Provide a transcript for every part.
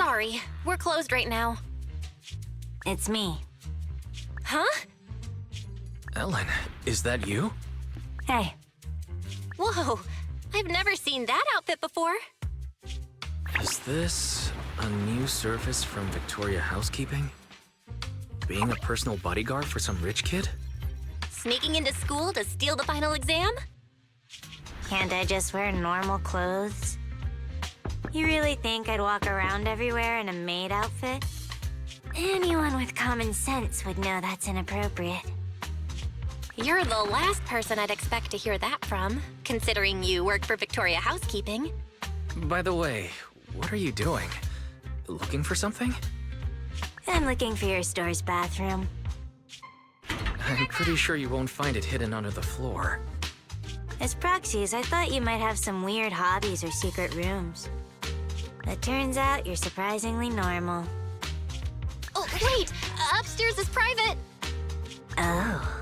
Sorry, we're closed right now. It's me. Huh? Ellen, is that you? Hey, Whoa, I've never seen that outfit before. Is this a new service from Victoria Housekeeping? Being a personal bodyguard for some rich kid? Sneaking into school to steal the final exam? can't I just wear normal clothes? You really think I'd walk around everywhere in a maid outfit? Anyone with common sense would know that's inappropriate. You're the last person I'd expect to hear that from, considering you work for Victoria Housekeeping. By the way, what are you doing? Looking for something? I'm looking for your store's bathroom. I'm pretty sure you won't find it hidden under the floor. As proxies, I thought you might have some weird hobbies or secret rooms. But turns out you're surprisingly normal. Oh, wait! Upstairs is private! Oh.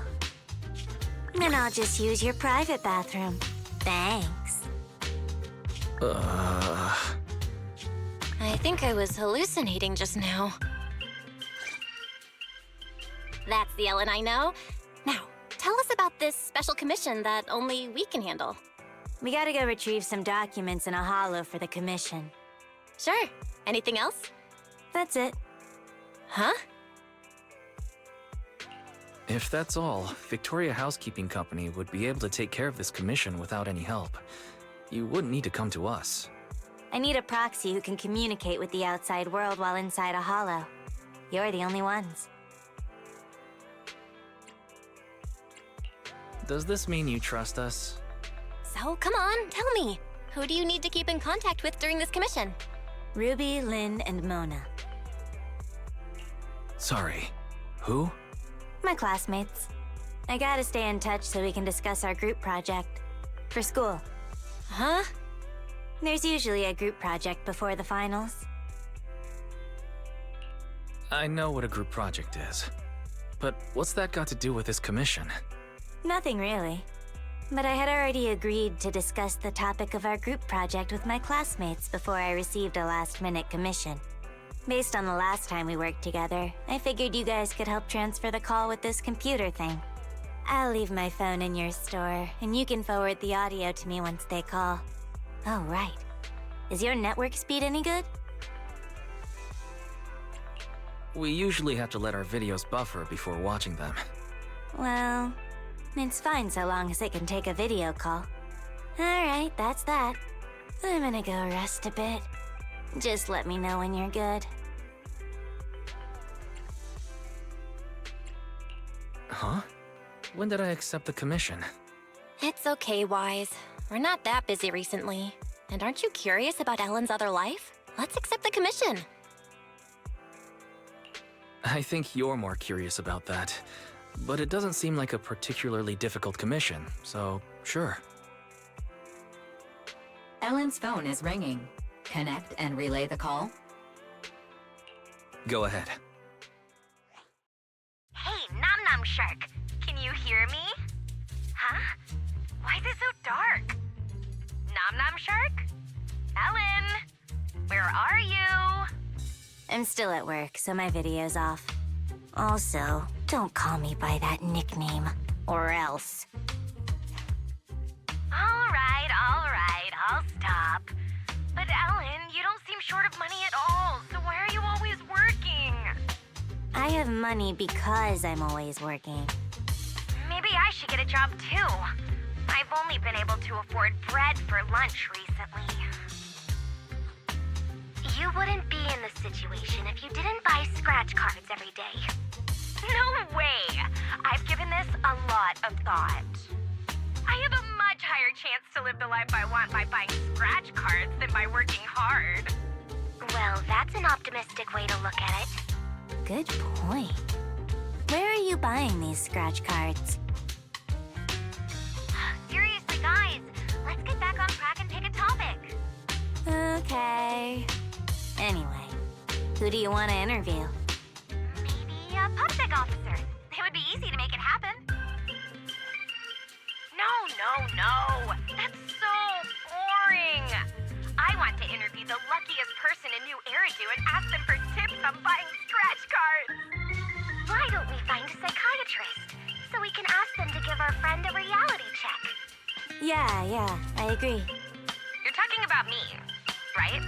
Then I'll just use your private bathroom. Thanks. I think I was hallucinating just now. That's the Ellen I know. Now, tell us about this special commission that only we can handle. We gotta go retrieve some documents in a holo for the commission. Sure. Anything else? That's it. Huh? If that's all, Victoria Housekeeping Company would be able to take care of this commission without any help. You wouldn't need to come to us. I need a proxy who can communicate with the outside world while inside a holo. You're the only ones. Does this mean you trust us? So, come on, tell me. Who do you need to keep in contact with during this commission? Ruby, Lynn, and Mona. Sorry. Who? My classmates. I gotta stay in touch so we can discuss our group project. For school. Huh? There's usually a group project before the finals. I know what a group project is. But what's that got to do with this commission? Nothing really. But I had already agreed to discuss the topic of our group project with my classmates before I received a last-minute commission. Based on the last time we worked together, I figured you guys could help transfer the call with this computer thing. I'll leave my phone in your store, and you can forward the audio to me once they call. Oh, right. Is your network speed any good? We usually have to let our videos buffer before watching them. Well, it's fine so long as it can take a video call. Alright, that's that. I'm gonna go rest a bit. Just let me know when you're good. Huh? When did I accept the commission? It's okay, Wise. We're not that busy recently. And aren't you curious about Ellen's other life? Let's accept the commission. I think you're more curious about that. But it doesn't seem like a particularly difficult commission, so sure. Ellen's phone is ringing. Connect and relay the call. Go ahead. Hey, Nom Nom Shark, can you hear me? Huh? Why is it so dark? Nom Nom Shark? Ellen? Where are you? I'm still at work, so my video's off. Also, don't call me by that nickname, or else. Alright, I'll stop. But Ellen, you don't seem short of money at all, so why are you always working? I have money because I'm always working. Maybe I should get a job too. I've only been able to afford bread for lunch recently. You wouldn't be in this situation if you didn't buy scratch cards every day. No way! I've given this a lot of thought. I have a much higher chance to live the life I want by buying scratch cards than by working hard. Well, that's an optimistic way to look at it. Good point. Where are you buying these scratch cards? Seriously, guys, let's get back on track and pick a topic. Okay. Anyway, who do you want to interview? Maybe a public officer. It would be easy to make it happen. No. That's so boring. I want to interview the luckiest person in a new Eridu and ask them for tips on buying scratch cards. Why don't we find a psychiatrist so we can ask them to give our friend a reality check? Yeah, I agree. You're talking about me, right?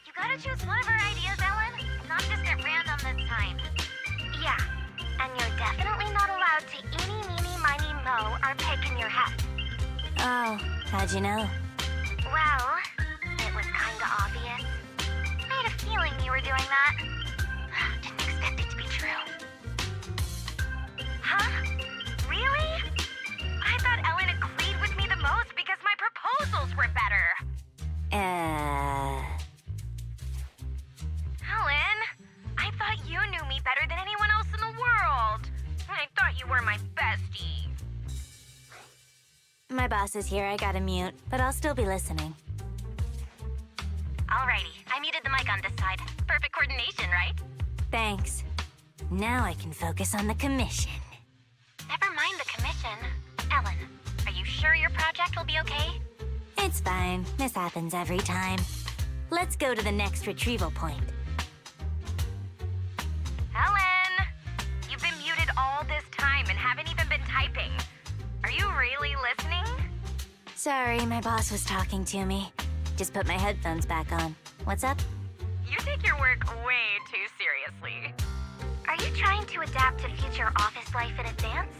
You gotta choose one of our ideas, Ellen. Not just at random this time. Yeah, and you're definitely not allowed to eeny, meeny, miny, moe or pick in your head. Oh, how'd you know? Well, it was kinda obvious. I had a feeling you were doing that. Didn't expect it to be true. Huh? Really? I thought Ellen agreed with me the most because my proposals were better. Ellen, I thought you knew me better than anyone else in the world. I thought you were my bestie. My boss is here, I gotta mute, but I'll still be listening. Alrighty, I muted the mic on this side. Perfect coordination, right? Thanks. Now I can focus on the commission. Never mind the commission. Ellen, are you sure your project will be okay? It's fine. This happens every time. Let's go to the next retrieval point. Ellen! You've been muted all this time and haven't even been typing. Are you really listening? Sorry, my boss was talking to me. Just put my headphones back on. What's up? You take your work way too seriously. Are you trying to adapt to future office life in advance?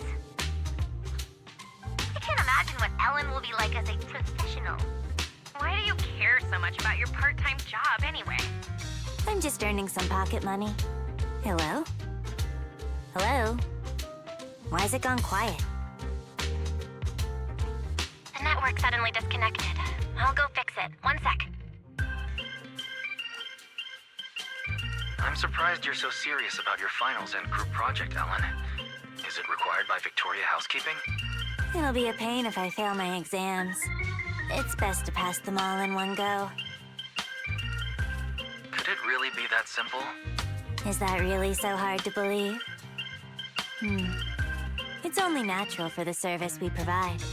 I can't imagine what Ellen will be like as a professional. Why do you care so much about your part-time job anyway? I'm just earning some pocket money. Hello? Hello? Why is it gone quiet? The network suddenly disconnected. I'll go fix it. 1 sec. I'm surprised you're so serious about your finals and group project, Ellen. Is it required by Victoria Housekeeping? It'll be a pain if I fail my exams. It's best to pass them all in one go. Could it really be that simple? Is that really so hard to believe? It's only natural for the service we provide.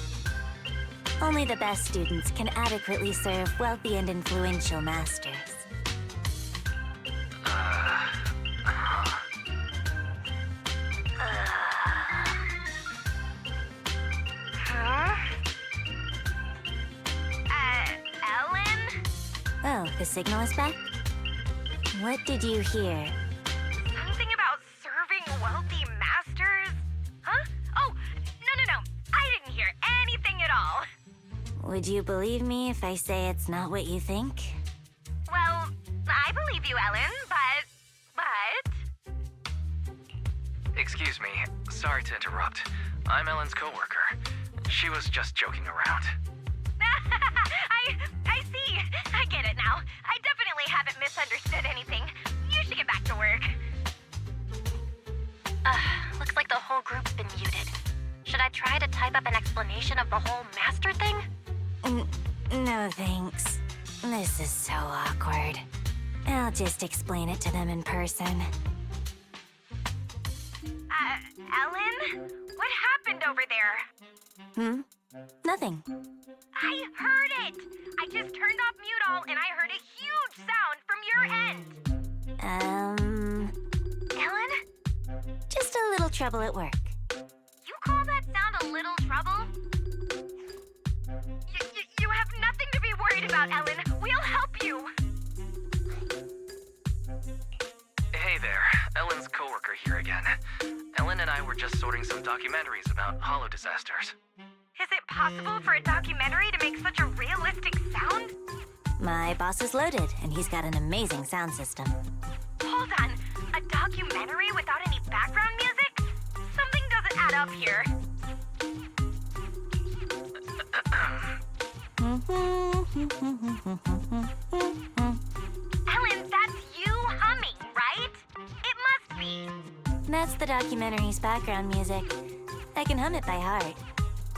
Only the best students can adequately serve wealthy and influential masters. Ellen? Oh, the signal is back? What did you hear? Something about serving wealthy masters? Huh? Oh, no. I didn't hear anything at all. Would you believe me if I say it's not what you think? Well, I believe you, Ellen, but... Excuse me. Sorry to interrupt. I'm Ellen's coworker. She was just joking around. I see. I get it now. I definitely haven't misunderstood anything. You should get back to work. Looks like the whole group's been muted. Should I try to type up an explanation of the whole master thing? No thanks. This is so awkward. I'll just explain it to them in person. Ellen? What happened over there? Nothing. I heard it! I just turned off mute all and I heard a huge sound from your end! Ellen? Just a little trouble at work. You call that sound a little trouble? You have nothing to be worried about, Ellen. We'll help you. Hey there, Ellen's coworker here again. Ellen and I were just sorting some documentaries about holo disasters. Is it possible for a documentary to make such a realistic sound? My boss is loaded, and he's got an amazing sound system. Hold on. A documentary without any background music? Something doesn't add up here. Ellen, that's you humming, right? It must be. That's the documentary's background music. I can hum it by heart.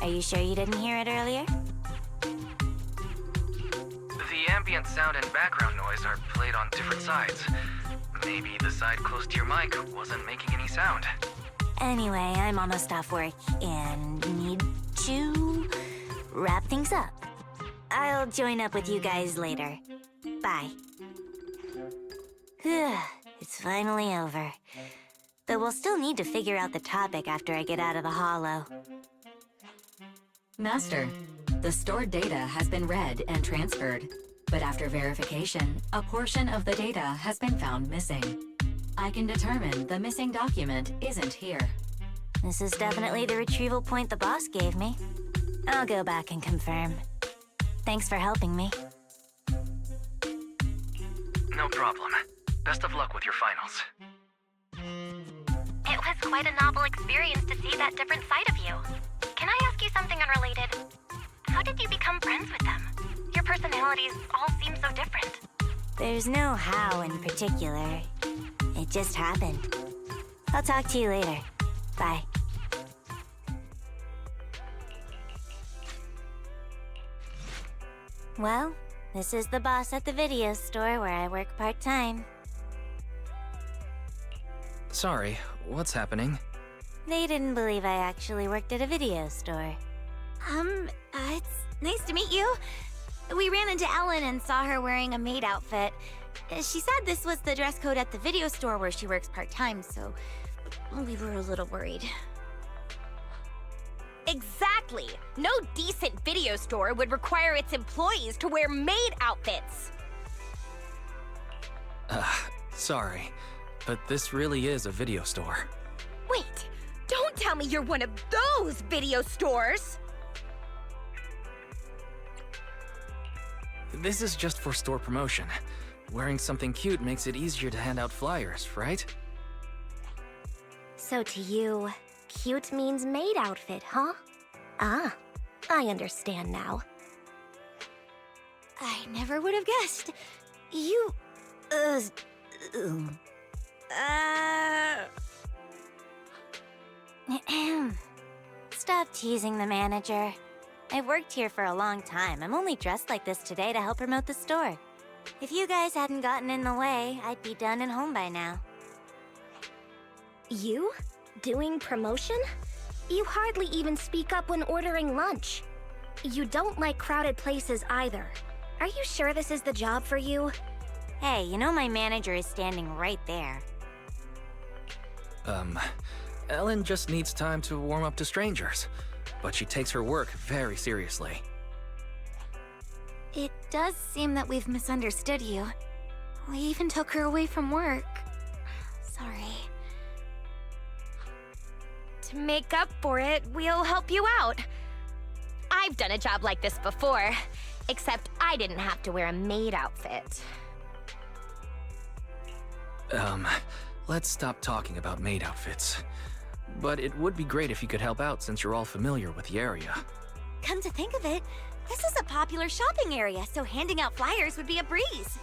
Are you sure you didn't hear it earlier? The ambient sound and background noise are played on different sides. Maybe the side close to your mic wasn't making any sound. Anyway, I'm almost off work and need to wrap things up. I'll join up with you guys later. Bye. It's finally over. Though we'll still need to figure out the topic after I get out of the hollow. Master, the stored data has been read and transferred, but after verification, a portion of the data has been found missing. I can determine the missing document isn't here. This is definitely the retrieval point the boss gave me. I'll go back and confirm. Thanks for helping me. No problem. Best of luck with your finals. It was quite a novel experience to see that different side of you. Can I ask you something unrelated? How did you become friends with them? Your personalities all seem so different. There's no how in particular. It just happened. I'll talk to you later. Bye. Well, this is the boss at the video store where I work part-time. Sorry, what's happening? They didn't believe I actually worked at a video store. It's nice to meet you. We ran into Ellen and saw her wearing a maid outfit. She said this was the dress code at the video store where she works part-time, so we were a little worried. Exactly! No decent video store would require its employees to wear maid outfits. Sorry, but this really is a video store. Wait, don't tell me you're one of those video stores! This is just for store promotion. Wearing something cute makes it easier to hand out flyers, right? So to you, cute means maid outfit, huh? Ah, I understand now. I never would have guessed. You... Stop teasing the manager. I've worked here for a long time. I'm only dressed like this today to help promote the store. If you guys hadn't gotten in the way, I'd be done and home by now. You? Doing promotion? You hardly even speak up when ordering lunch. You don't like crowded places either. Are you sure this is the job for you? Hey, you know my manager is standing right there. Ellen just needs time to warm up to strangers, but she takes her work very seriously. It does seem that we've misunderstood you. We even took her away from work. Sorry. To make up for it, we'll help you out. I've done a job like this before, except I didn't have to wear a maid outfit. Let's stop talking about maid outfits. But it would be great if you could help out since you're all familiar with the area. Come to think of it, this is a popular shopping area, so handing out flyers would be a breeze.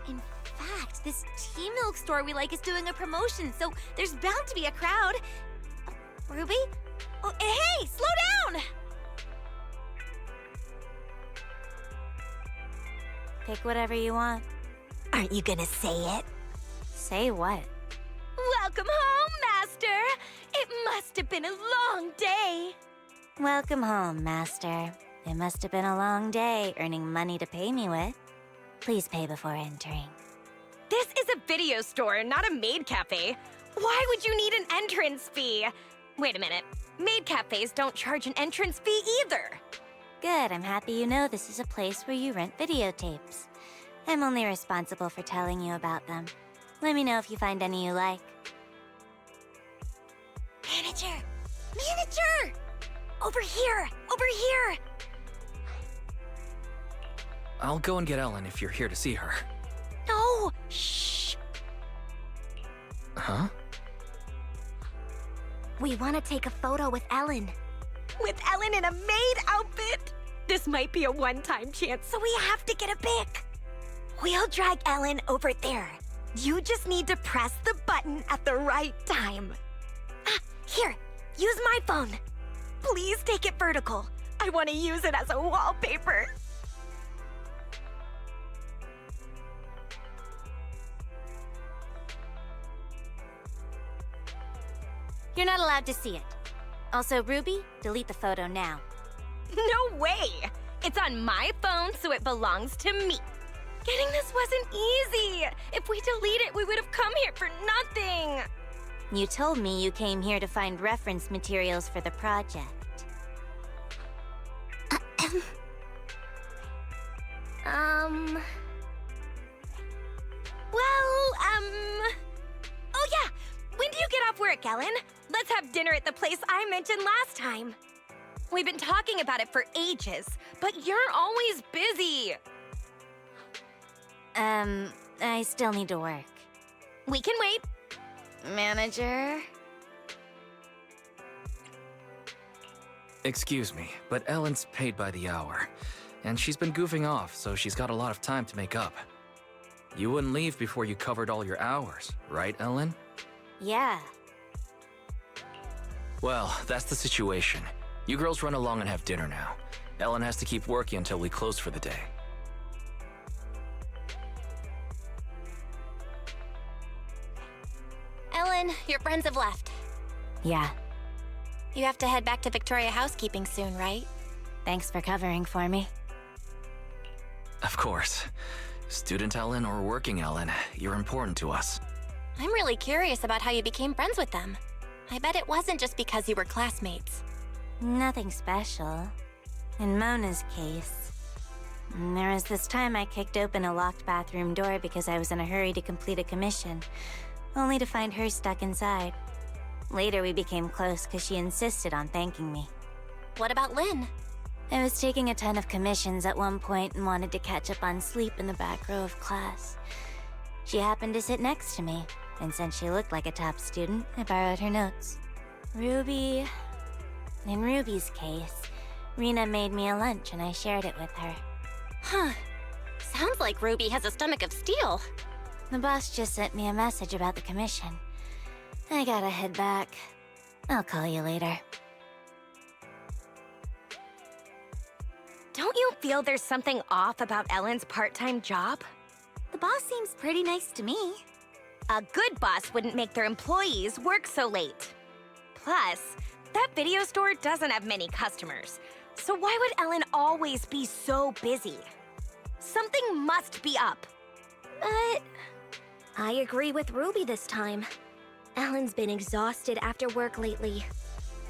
In fact, this tea milk store we like is doing a promotion, so there's bound to be a crowd. Ruby? Oh, hey, slow down! Pick whatever you want. Aren't you gonna say it? Say what? Welcome home, Master! It must have been a long day. Welcome home, Master. It must have been a long day earning money to pay me with. Please pay before entering. This is a video store, not a maid cafe. Why would you need an entrance fee? Wait a minute. Maid cafes don't charge an entrance fee either. Good, I'm happy you know this is a place where you rent videotapes. I'm only responsible for telling you about them. Let me know if you find any you like. Manager! Manager! Over here! Over here! I'll go and get Ellen if you're here to see her. No! Shh! Huh? We want to take a photo with Ellen. With Ellen in a maid outfit? This might be a one-time chance, so we have to get a pic. We'll drag Ellen over there. You just need to press the button at the right time. Ah, here, use my phone. Please take it vertical. I want to use it as a wallpaper. You're not allowed to see it. Also, Ruby, delete the photo now. No way! It's on my phone, so it belongs to me. Getting this wasn't easy! If we delete it, we would have come here for nothing! You told me you came here to find reference materials for the project. Oh yeah! When do you get off work, Ellen? Let's have dinner at the place I mentioned last time. We've been talking about it for ages, but you're always busy. I still need to work. We can wait. Manager? Excuse me, but Ellen's paid by the hour. And she's been goofing off, so she's got a lot of time to make up. You wouldn't leave before you covered all your hours, right, Ellen? Yeah. Well, that's the situation. You girls run along and have dinner now. Ellen has to keep working until we close for the day. Ellen, your friends have left. Yeah. You have to head back to Victoria Housekeeping soon, right? Thanks for covering for me. Of course. Student Ellen or working Ellen, you're important to us. I'm really curious about how you became friends with them. I bet it wasn't just because you were classmates. Nothing special. In Mona's case, there was this time I kicked open a locked bathroom door because I was in a hurry to complete a commission, only to find her stuck inside. Later we became close because she insisted on thanking me. What about Lynn? I was taking a ton of commissions at one point and wanted to catch up on sleep in the back row of class. She happened to sit next to me, and since she looked like a top student, I borrowed her notes. Ruby... In Ruby's case, Rena made me a lunch and I shared it with her. Huh. Sounds like Ruby has a stomach of steel. The boss just sent me a message about the commission. I gotta head back. I'll call you later. Don't you feel there's something off about Ellen's part-time job? The boss seems pretty nice to me. A good boss wouldn't make their employees work so late. Plus, that video store doesn't have many customers. So why would Ellen always be so busy? Something must be up. But I agree with Ruby this time. Ellen's been exhausted after work lately.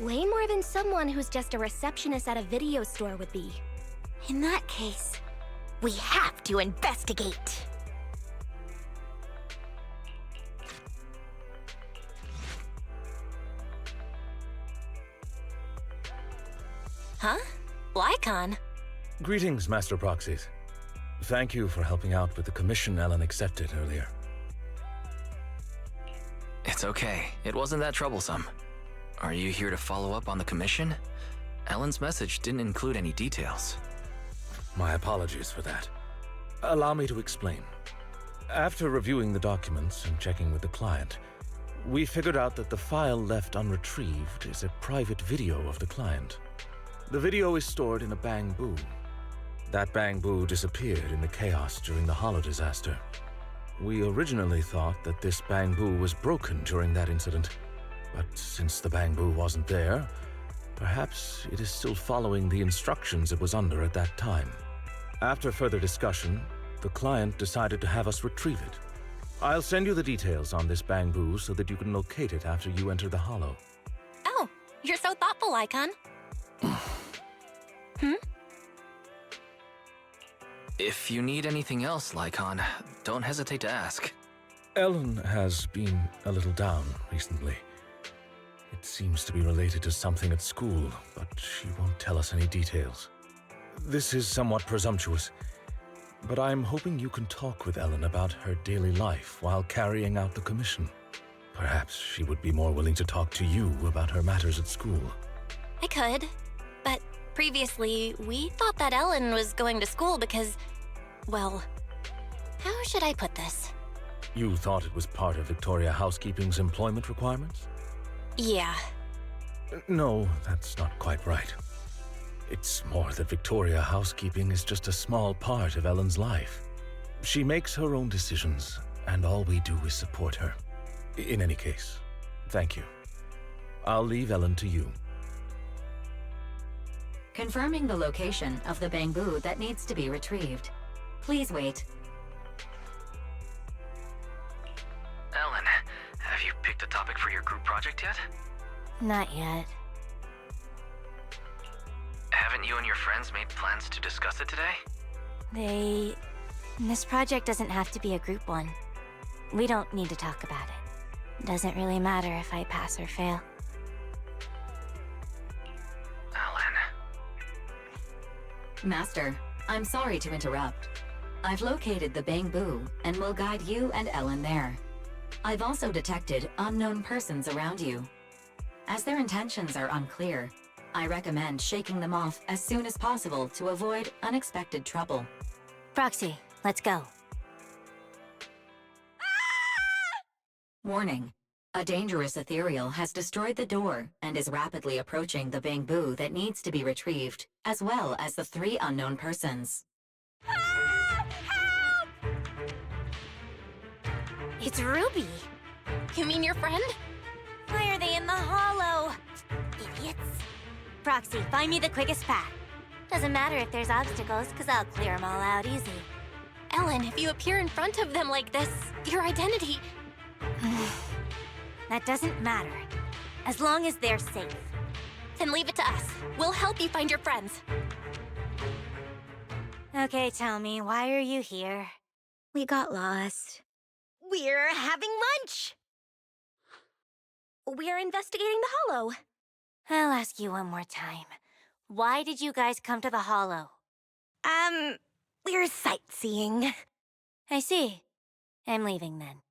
Way more than someone who's just a receptionist at a video store would be. In that case, We have to investigate. huh? Lycon? Greetings, Master Proxies. Thank you for helping out with the commission Ellen accepted earlier. It's okay. It wasn't that troublesome. Are you here to follow up on the commission? Ellen's message didn't include any details. My apologies for that. Allow me to explain. After reviewing the documents and checking with the client, we figured out that the file left unretrieved is a private video of the client. The video is stored in a bamboo. That bamboo disappeared in the chaos during the Hollow disaster. We originally thought that this bamboo was broken during that incident, but since the bamboo wasn't there, perhaps it is still following the instructions it was under at that time. After further discussion, the client decided to have us retrieve it. I'll send you the details on this bamboo so that you can locate it after you enter the Hollow. Oh, you're so thoughtful, Lycon. If you need anything else, Lycon, don't hesitate to ask. Ellen has been a little down recently. It seems to be related to something at school, but she won't tell us any details. This is somewhat presumptuous, but I'm hoping you can talk with Ellen about her daily life while carrying out the commission. Perhaps she would be more willing to talk to you about her matters at school. I could, but previously, we thought that Ellen was going to school because, well, how should I put this? You thought it was part of Victoria Housekeeping's employment requirements? Yeah. No, that's not quite right. It's more that Victoria Housekeeping is just a small part of Ellen's life. She makes her own decisions, and all we do is support her. In any case, thank you. I'll leave Ellen to you. Confirming the location of the bamboo that needs to be retrieved. Please wait. Ellen, have you picked a topic for your group project yet? Not yet. Haven't you and your friends made plans to discuss it today? This project doesn't have to be a group one. We don't need to talk about it. Doesn't really matter if I pass or fail. Ellen. Master, I'm sorry to interrupt. I've located the bamboo and will guide you and Ellen there. I've also detected unknown persons around you. As their intentions are unclear, I recommend shaking them off as soon as possible to avoid unexpected trouble. Proxy, let's go. Warning. A dangerous ethereal has destroyed the door and is rapidly approaching the bamboo that needs to be retrieved, as well as the 3 unknown persons. It's Ruby. You mean your friend? Why are they in the hollow? Idiots. Proxy, find me the quickest path. Doesn't matter if there's obstacles, because I'll clear them all out easy. Ellen, if you appear in front of them like this, your identity... That doesn't matter, as long as they're safe. Then leave it to us. We'll help you find your friends. Okay, tell me, why are you here? We got lost. We're having lunch! We're investigating the hollow. I'll ask you one more time. Why did you guys come to the hollow? We're sightseeing. I see. I'm leaving then.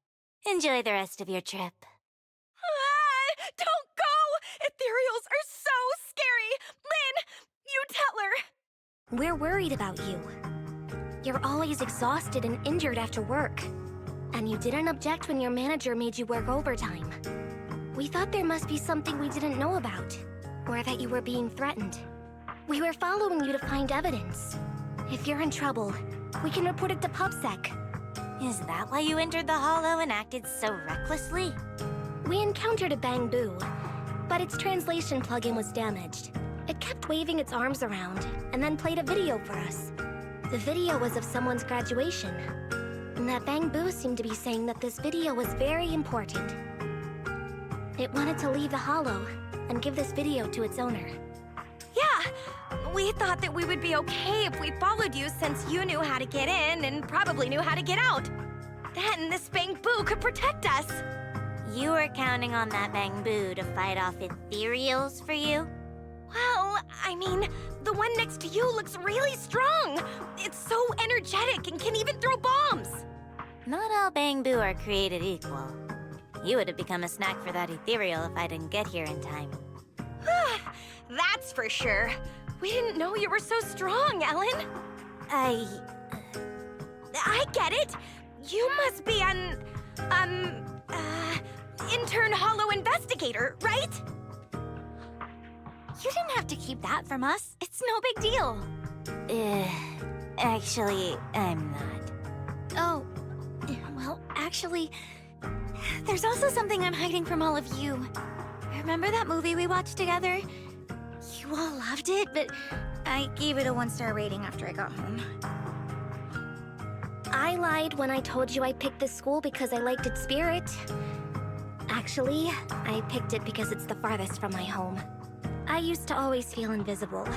Enjoy the rest of your trip. Don't go! Ethereals are so scary! Lynn, you tell her! We're worried about you. You're always exhausted and injured after work. And you didn't object when your manager made you work overtime. We thought there must be something we didn't know about, or that you were being threatened. We were following you to find evidence. If you're in trouble, we can report it to PubSec. Is that why you entered the hollow and acted so recklessly? We encountered a bamboo, but its translation plugin was damaged. It kept waving its arms around, and then played a video for us. The video was of someone's graduation, and that bamboo seemed to be saying that this video was very important. It wanted to leave the hollow and give this video to its owner. Yeah, we thought that we would be okay if we followed you since you knew how to get in and probably knew how to get out. Then this bamboo could protect us. You were counting on that bamboo to fight off ethereals for you? Well, I mean, the one next to you looks really strong. It's so energetic and can even throw bombs. Not all bamboo are created equal. You would have become a snack for that ethereal if I didn't get here in time. That's for sure. We didn't know you were so strong, Ellen. I get it. You must be an, intern hollow investigator, right? You didn't have to keep that from us. It's no big deal. Actually, I'm not. Oh, well, actually, there's also something I'm hiding from all of you. Remember that movie we watched together? You all loved it, but I gave it a 1-star rating after I got home. I lied when I told you I picked this school because I liked its spirit. Actually, I picked it because it's the farthest from my home. I used to always feel invisible.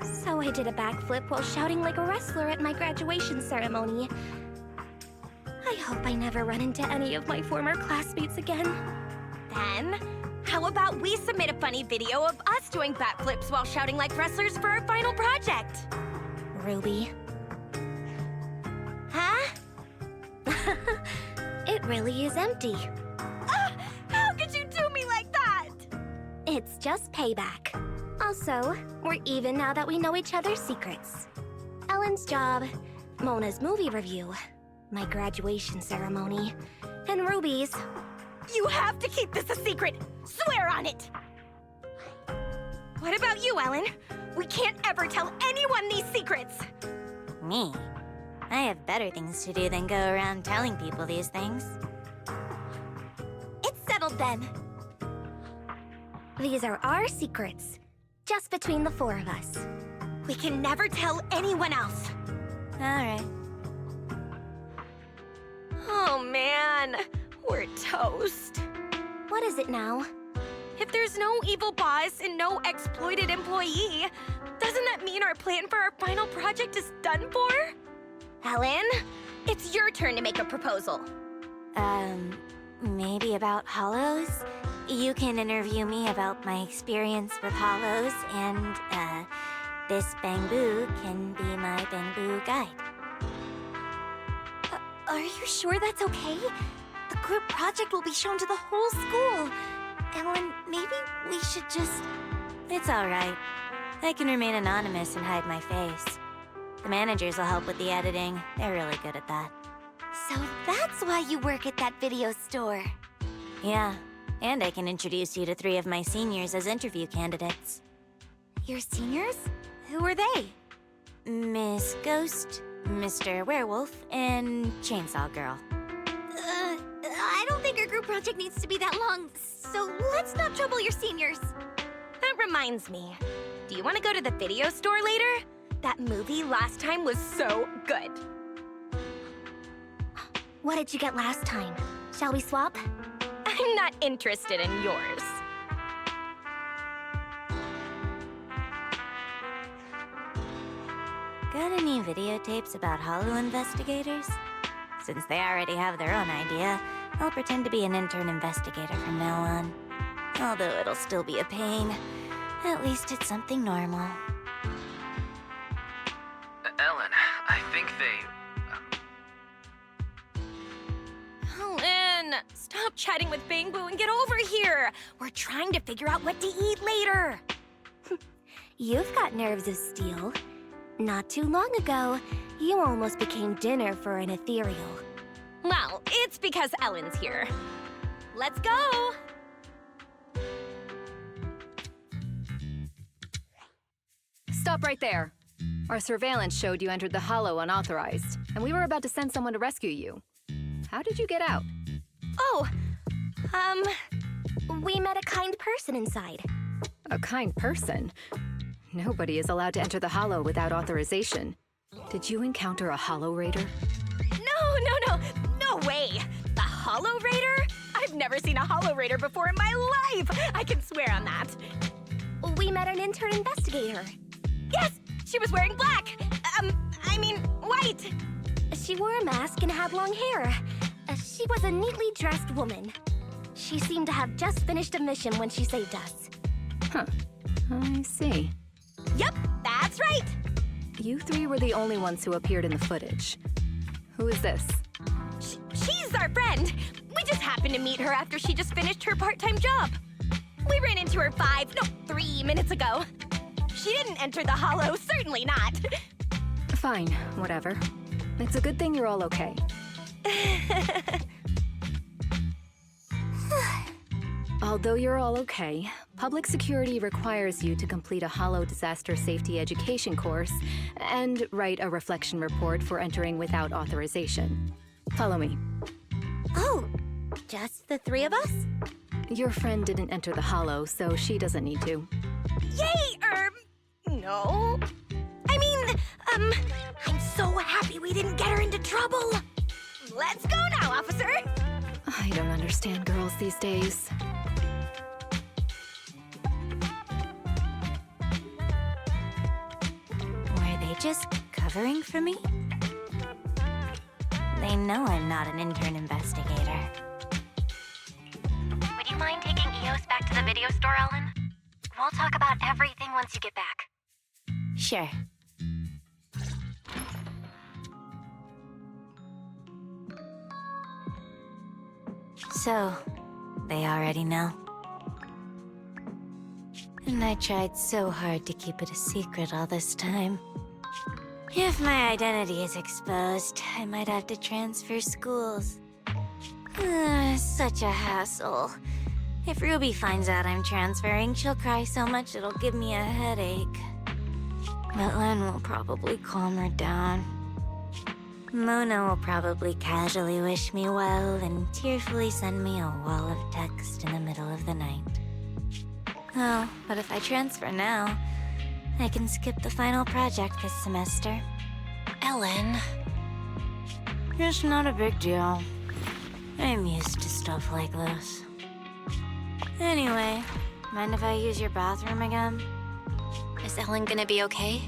So I did a backflip while shouting like a wrestler at my graduation ceremony. I hope I never run into any of my former classmates again. Then, how about we submit a funny video of us doing backflips while shouting like wrestlers for our final project? Ruby. Huh? It really is empty. How could you do me like that? It's just payback. Also, we're even now that we know each other's secrets. Ellen's job, Mona's movie review, my graduation ceremony, and Ruby's. You have to keep this a secret! Swear on it! What about you, Ellen? We can't ever tell anyone these secrets! Me? I have better things to do than go around telling people these things. It's settled then. These are our secrets, just between the 4 of us. We can never tell anyone else. All right. Oh man, we're toast. What is it now? If there's no evil boss and no exploited employee, doesn't that mean our plan for our final project is done for? Ellen, it's your turn to make a proposal. Maybe about hollows? You can interview me about my experience with hollows, and, this bamboo can be my bamboo guide. Are you sure that's okay? The group project will be shown to the whole school. Ellen, maybe we should just... It's alright. I can remain anonymous and hide my face. The managers will help with the editing. They're really good at that. So that's why you work at that video store. Yeah, and I can introduce you to 3 of my seniors as interview candidates. Your seniors? Who are they? Miss Ghost, Mr. Werewolf, and Chainsaw Girl. I don't think our group project needs to be that long, so let's not trouble your seniors. That reminds me. Do you want to go to the video store later? That movie last time was so good. What did you get last time? Shall we swap? I'm not interested in yours. Got any videotapes about Hollow investigators? Since they already have their own idea, I'll pretend to be an intern investigator from now on. Although it'll still be a pain. At least it's something normal. Ellen, I think they... Ellen, stop chatting with Bangbu and get over here. We're trying to figure out what to eat later. You've got nerves of steel. Not too long ago, you almost became dinner for an ethereal. Well, it's because Ellen's here. Let's go! Stop right there. Our surveillance showed you entered the Hollow unauthorized, and we were about to send someone to rescue you. How did you get out? Oh, We met a kind person inside. A kind person? Nobody is allowed to enter the Hollow without authorization. Did you encounter a Hollow Raider? No way! The Hollow Raider? I've never seen a Hollow Raider before in my life! I can swear on that. We met an intern investigator. Yes, she was wearing black. White. She wore a mask and had long hair. She was a neatly dressed woman. She seemed to have just finished a mission when she saved us. Huh. I see. Yep, that's right. You 3 were the only ones who appeared in the footage. Who is this? She's our friend. We just happened to meet her after she just finished her part-time job. We ran into her 3 minutes ago. She didn't enter the Hollow, certainly not. Fine, whatever. It's a good thing you're all okay. Although you're all okay, public security requires you to complete a Hollow disaster safety education course and write a reflection report for entering without authorization. Follow me. Oh, just the 3 of us? Your friend didn't enter the Hollow, so she doesn't need to. Yay, no. I'm so happy we didn't get her into trouble. Let's go now, officer. I don't understand girls these days. Were they just covering for me? They know I'm not an intern investigator. Would you mind taking Eos back to the video store, Ellen? We'll talk about everything once you get back. Sure. So, they already know. And I tried so hard to keep it a secret all this time. If my identity is exposed, I might have to transfer schools. Such a hassle. If Ruby finds out I'm transferring, she'll cry so much it'll give me a headache. But Len will probably calm her down. Mona will probably casually wish me well and tearfully send me a wall of text in the middle of the night. Oh, but if I transfer now, I can skip the final project this semester. Ellen. It's not a big deal. I'm used to stuff like this. Anyway, mind if I use your bathroom again? Is Ellen gonna be okay?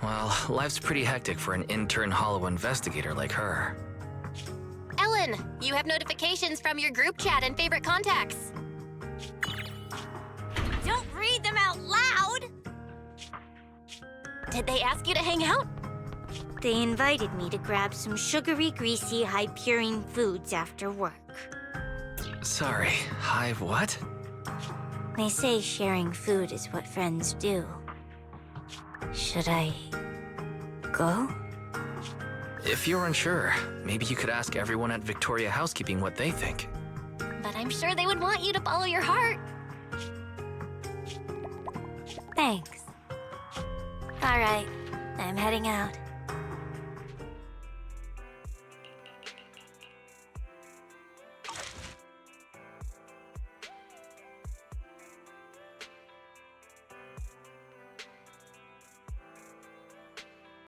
Well, life's pretty hectic for an intern hollow investigator like her. Ellen, you have notifications from your group chat and favorite contacts. Don't read them out loud! Did they ask you to hang out? They invited me to grab some sugary, greasy, high-purine foods after work. Sorry, hi what? They say sharing food is what friends do. Should I go? If you're unsure, maybe you could ask everyone at Victoria Housekeeping what they think. But I'm sure they would want you to follow your heart. Thanks. All right, I'm heading out.